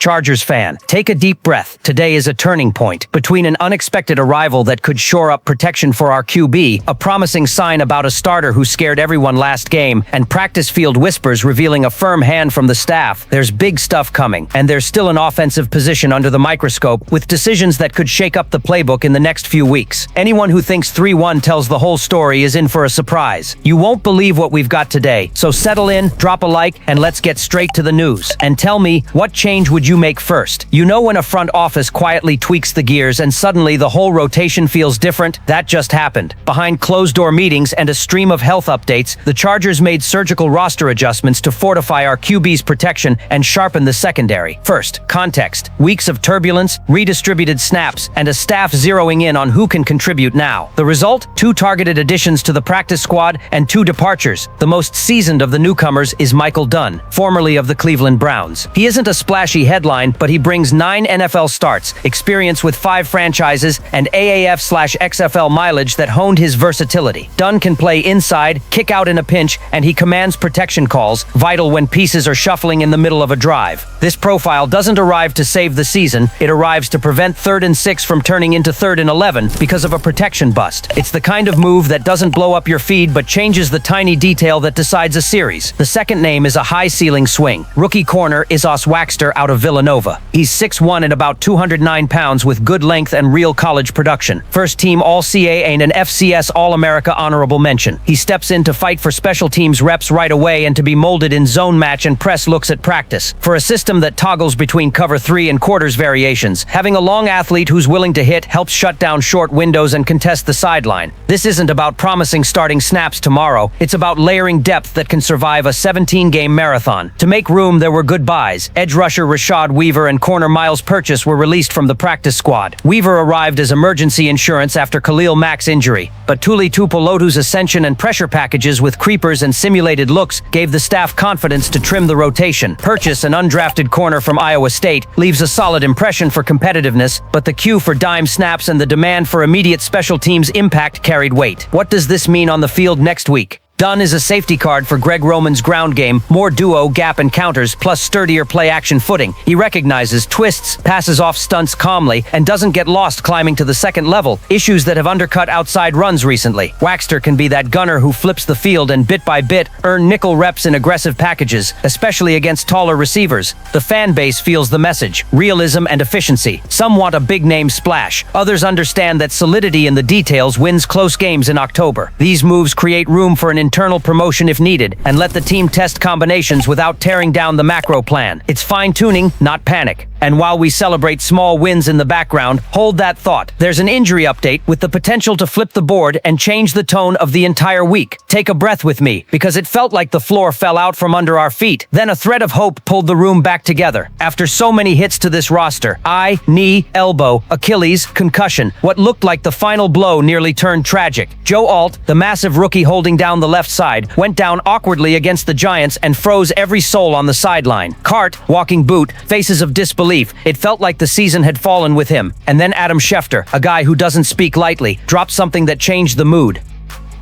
Chargers fan, take a deep breath. Today is a turning point. Between an unexpected arrival that could shore up protection for our QB, a promising sign about a starter who scared everyone last game, and practice field whispers revealing a firm hand from the staff, there's big stuff coming. And there's still an offensive position under the microscope, with decisions that could shake up the playbook in the next few weeks. Anyone who thinks 3-1 tells the whole story is in for a surprise. You won't believe what we've got today. So settle in, drop a like, and let's get straight to the news. And tell me, what change would you make first? You know when a front office quietly tweaks the gears and suddenly the whole rotation feels different? That just happened. Behind closed-door meetings and a stream of health updates, the Chargers made surgical roster adjustments to fortify our QB's protection and sharpen the secondary. First, context. Weeks of turbulence, redistributed snaps, and a staff zeroing in on who can contribute now. The result? 2 targeted additions to the practice squad and 2 departures. The most seasoned of the newcomers is Michael Dunn, formerly of the Cleveland Browns. He isn't a splashy headline, but he brings 9 NFL starts, experience with 5 franchises, and AAF/XFL mileage that honed his versatility. Dunn can play inside, kick out in a pinch, and he commands protection calls, vital when pieces are shuffling in the middle of a drive. This profile doesn't arrive to save the season, it arrives to prevent 3rd and 6 from turning into 3rd and 11 because of a protection bust. It's the kind of move that doesn't blow up your feed but changes the tiny detail that decides a series. The second name is a high-ceiling swing. Rookie corner Isos Waxter out of Villanova. He's 6'1" and about 209 pounds with good length and real college production. First-team All-CAA and an FCS All-America honorable mention. He steps in to fight for special teams reps right away and to be molded in zone match and press looks at practice. For a system that toggles between cover 3 and quarters variations, having a long athlete who's willing to hit helps shut down short windows and contest the sideline. This isn't about promising starting snaps tomorrow, it's about layering depth that can survive a 17-game marathon. To make room, there were good buys. Edge rusher Rashad Weaver and corner Miles Purchase were released from the practice squad. Weaver arrived as emergency insurance after Khalil Mack's injury, but Tuli Tuipulotu's ascension and pressure packages with creepers and simulated looks gave the staff confidence to trim the rotation. Purchase, an undrafted corner from Iowa State, leaves a solid impression for competitiveness, but the cue for dime snaps and the demand for immediate special teams impact carried weight. What does this mean on the field next week? Dunn is a safety card for Greg Roman's ground game, more duo, gap encounters, plus sturdier play-action footing. He recognizes twists, passes off stunts calmly, and doesn't get lost climbing to the second level, issues that have undercut outside runs recently. Waxter can be that gunner who flips the field and bit by bit earn nickel reps in aggressive packages, especially against taller receivers. The fan base feels the message, realism and efficiency. Some want a big-name splash. Others understand that solidity in the details wins close games in October. These moves create room for an internal promotion if needed, and let the team test combinations without tearing down the macro plan. It's fine-tuning, not panic. And while we celebrate small wins in the background, hold that thought. There's an injury update with the potential to flip the board and change the tone of the entire week. Take a breath with me, because it felt like the floor fell out from under our feet. Then a thread of hope pulled the room back together. After so many hits to this roster, eye, knee, elbow, Achilles, concussion, what looked like the final blow nearly turned tragic. Joe Alt, the massive rookie holding down the left side, went down awkwardly against the Giants and froze every soul on the sideline. Cart, walking boot, faces of disbelief. It felt like the season had fallen with him. And then Adam Schefter, a guy who doesn't speak lightly, dropped something that changed the mood.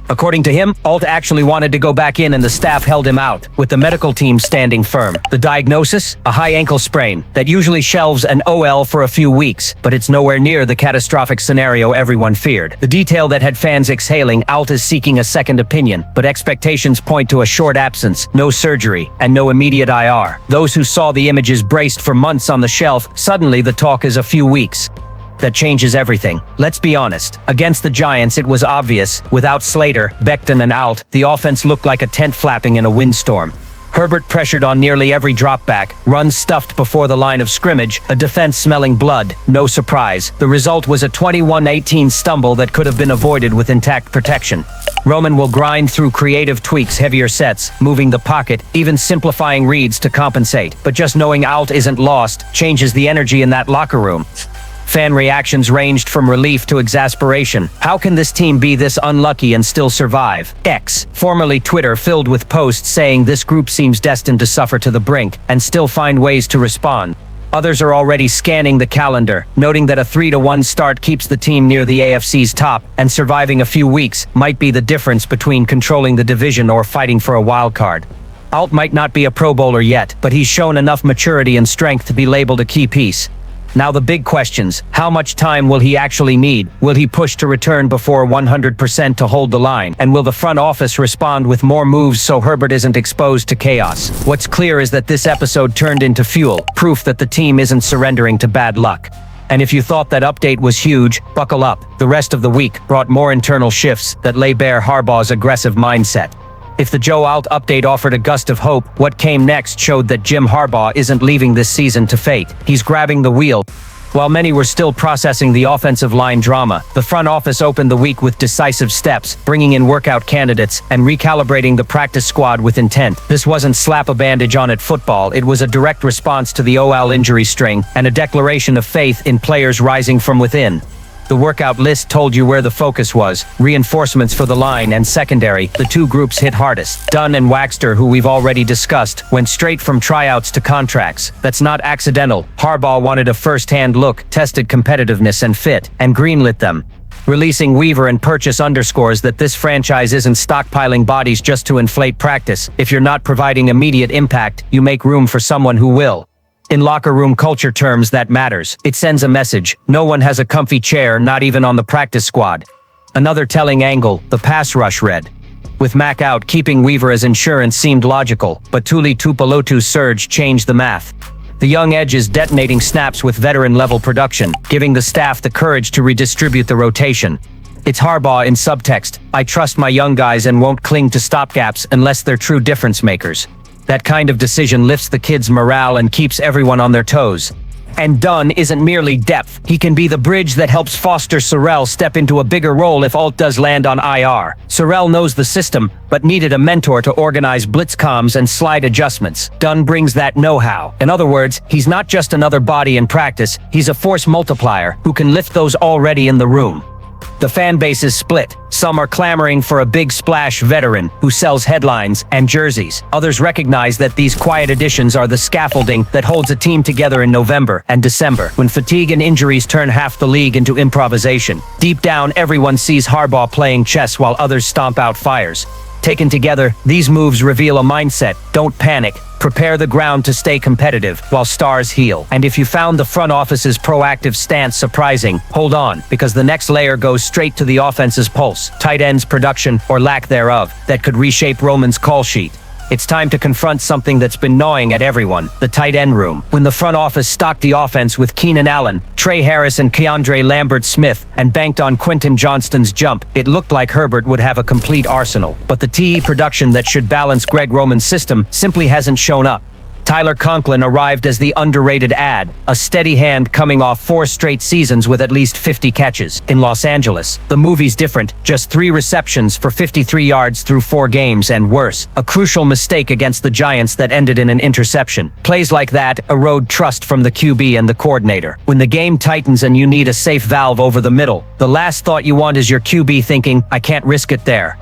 According to him, Alt actually wanted to go back in and the staff held him out, with the medical team standing firm. The diagnosis? A high ankle sprain that usually shelves an OL for a few weeks, but it's nowhere near the catastrophic scenario everyone feared. The detail that had fans exhaling, Alt is seeking a second opinion, but expectations point to a short absence, no surgery, and no immediate IR. Those who saw the images braced for months on the shelf, suddenly the talk is a few weeks. That changes everything. Let's be honest. Against the Giants, it was obvious. Without Slater, Becton, and Alt, the offense looked like a tent flapping in a windstorm. Herbert pressured on nearly every dropback, runs stuffed before the line of scrimmage, a defense smelling blood. No surprise. The result was a 21-18 stumble that could have been avoided with intact protection. Roman will grind through creative tweaks, heavier sets, moving the pocket, even simplifying reads to compensate. But just knowing Alt isn't lost changes the energy in that locker room. Fan reactions ranged from relief to exasperation. How can this team be this unlucky and still survive? X, formerly Twitter, filled with posts saying this group seems destined to suffer to the brink and still find ways to respond. Others are already scanning the calendar, noting that a 3-1 start keeps the team near the AFC's top, and surviving a few weeks might be the difference between controlling the division or fighting for a wild card. Alt might not be a Pro Bowler yet, but he's shown enough maturity and strength to be labeled a key piece. Now the big questions: how much time will he actually need? Will he push to return before 100% to hold the line? And will the front office respond with more moves so Herbert isn't exposed to chaos? What's clear is that this episode turned into fuel, proof that the team isn't surrendering to bad luck. And if you thought that update was huge, buckle up. The rest of the week brought more internal shifts that lay bare Harbaugh's aggressive mindset. If the Joe Alt update offered a gust of hope, what came next showed that Jim Harbaugh isn't leaving this season to fate. He's grabbing the wheel. While many were still processing the offensive line drama, the front office opened the week with decisive steps, bringing in workout candidates and recalibrating the practice squad with intent. This wasn't slap a bandage on it football, it was a direct response to the OL injury string and a declaration of faith in players rising from within. The workout list told you where the focus was: reinforcements for the line and secondary, the two groups hit hardest. Dunn and Waxter, who we've already discussed, went straight from tryouts to contracts. That's not accidental. Harbaugh wanted a first-hand look, tested competitiveness and fit, and greenlit them. Releasing Weaver and Purchase underscores that this franchise isn't stockpiling bodies just to inflate practice. If you're not providing immediate impact, you make room for someone who will. In locker room culture terms, that matters. It sends a message. No one has a comfy chair, not even on the practice squad. Another telling angle: the pass rush read. With Mack out, keeping Weaver as insurance seemed logical, but Tuli Tuipulotu's surge changed the math. The young edge is detonating snaps with veteran-level production, giving the staff the courage to redistribute the rotation. It's Harbaugh in subtext: I trust my young guys and won't cling to stopgaps unless they're true difference makers. That kind of decision lifts the kids' morale and keeps everyone on their toes. And Dunn isn't merely depth. He can be the bridge that helps Foster Sorrell step into a bigger role if Alt does land on IR. Sorrell knows the system, but needed a mentor to organize blitz comms and slide adjustments. Dunn brings that know-how. In other words, he's not just another body in practice, he's a force multiplier who can lift those already in the room. The fan base is split. Some are clamoring for a big splash veteran who sells headlines and jerseys. Others recognize that these quiet additions are the scaffolding that holds a team together in November and December, when fatigue and injuries turn half the league into improvisation. Deep down, everyone sees Harbaugh playing chess while others stomp out fires. Taken together, these moves reveal a mindset: don't panic. Prepare the ground to stay competitive while stars heal. And if you found the front office's proactive stance surprising, hold on, because the next layer goes straight to the offense's pulse: tight ends production, or lack thereof, that could reshape Roman's call sheet. It's time to confront something that's been gnawing at everyone: the tight end room. When the front office stocked the offense with Keenan Allen, Trey Harris and Keandre Lambert-Smith, and banked on Quentin Johnston's jump, it looked like Herbert would have a complete arsenal. But the TE production that should balance Greg Roman's system simply hasn't shown up. Tyler Conklin arrived as the underrated add, a steady hand coming off 4 straight seasons with at least 50 catches. In Los Angeles, the movie's different: just 3 receptions for 53 yards through 4 games, and worse, a crucial mistake against the Giants that ended in an interception. Plays like that erode trust from the QB and the coordinator. When the game tightens and you need a safe valve over the middle, the last thought you want is your QB thinking, I can't risk it there.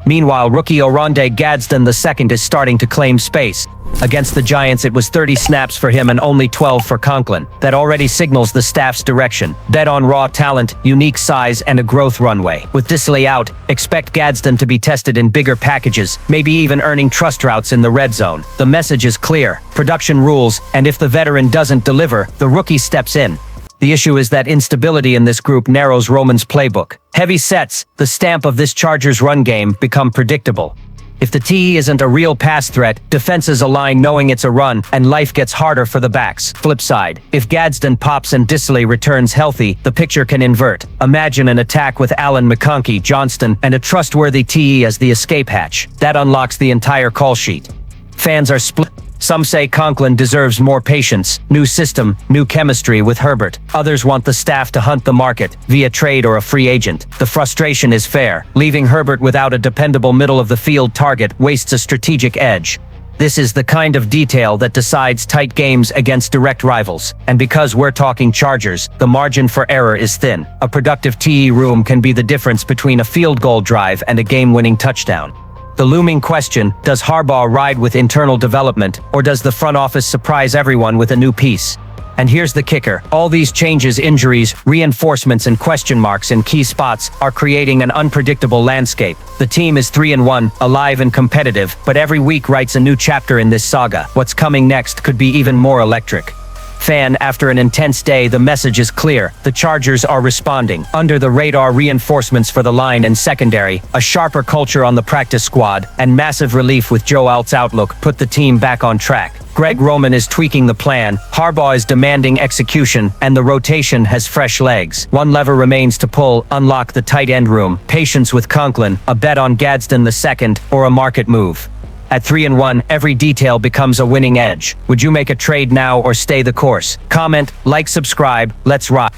Meanwhile, rookie Oronde Gadsden II is starting to claim space. Against the Giants, it was 30 snaps for him and only 12 for Conklin. That already signals the staff's direction. Bet on raw talent, unique size, and a growth runway. With Disley out, expect Gadsden to be tested in bigger packages, maybe even earning trust routes in the red zone. The message is clear: production rules, and if the veteran doesn't deliver, the rookie steps in. The issue is that instability in this group narrows Roman's playbook. Heavy sets, the stamp of this Chargers run game, become predictable. If the TE isn't a real pass threat, defenses align knowing it's a run, and life gets harder for the backs. Flip side, if Gadsden pops and Disley returns healthy, the picture can invert. Imagine an attack with Allen, McConkey, Johnston, and a trustworthy TE as the escape hatch. That unlocks the entire call sheet. Fans are split. Some say Conklin deserves more patience, new system, new chemistry with Herbert. Others want the staff to hunt the market, via trade or a free agent. The frustration is fair. Leaving Herbert without a dependable middle-of-the-field target wastes a strategic edge. This is the kind of detail that decides tight games against direct rivals. And because we're talking Chargers, the margin for error is thin. A productive TE room can be the difference between a field goal drive and a game-winning touchdown. The looming question, does Harbaugh ride with internal development, or does the front office surprise everyone with a new piece? And here's the kicker. All these changes, injuries, reinforcements, and question marks in key spots are creating an unpredictable landscape. The team is 3-1, alive and competitive, but every week writes a new chapter in this saga. What's coming next could be even more electric. Fan, after an intense day, the message is clear. The Chargers are responding. Under the radar reinforcements for the line and secondary, a sharper culture on the practice squad, and massive relief with Joe Alt's outlook put the team back on track. Greg Roman is tweaking the plan, Harbaugh is demanding execution, and the rotation has fresh legs. One lever remains to pull, unlock the tight end room, patience with Conklin, a bet on Gadsden II, or a market move. At 3-1, every detail becomes a winning edge. Would you make a trade now or stay the course? Comment, like, subscribe, let's rock.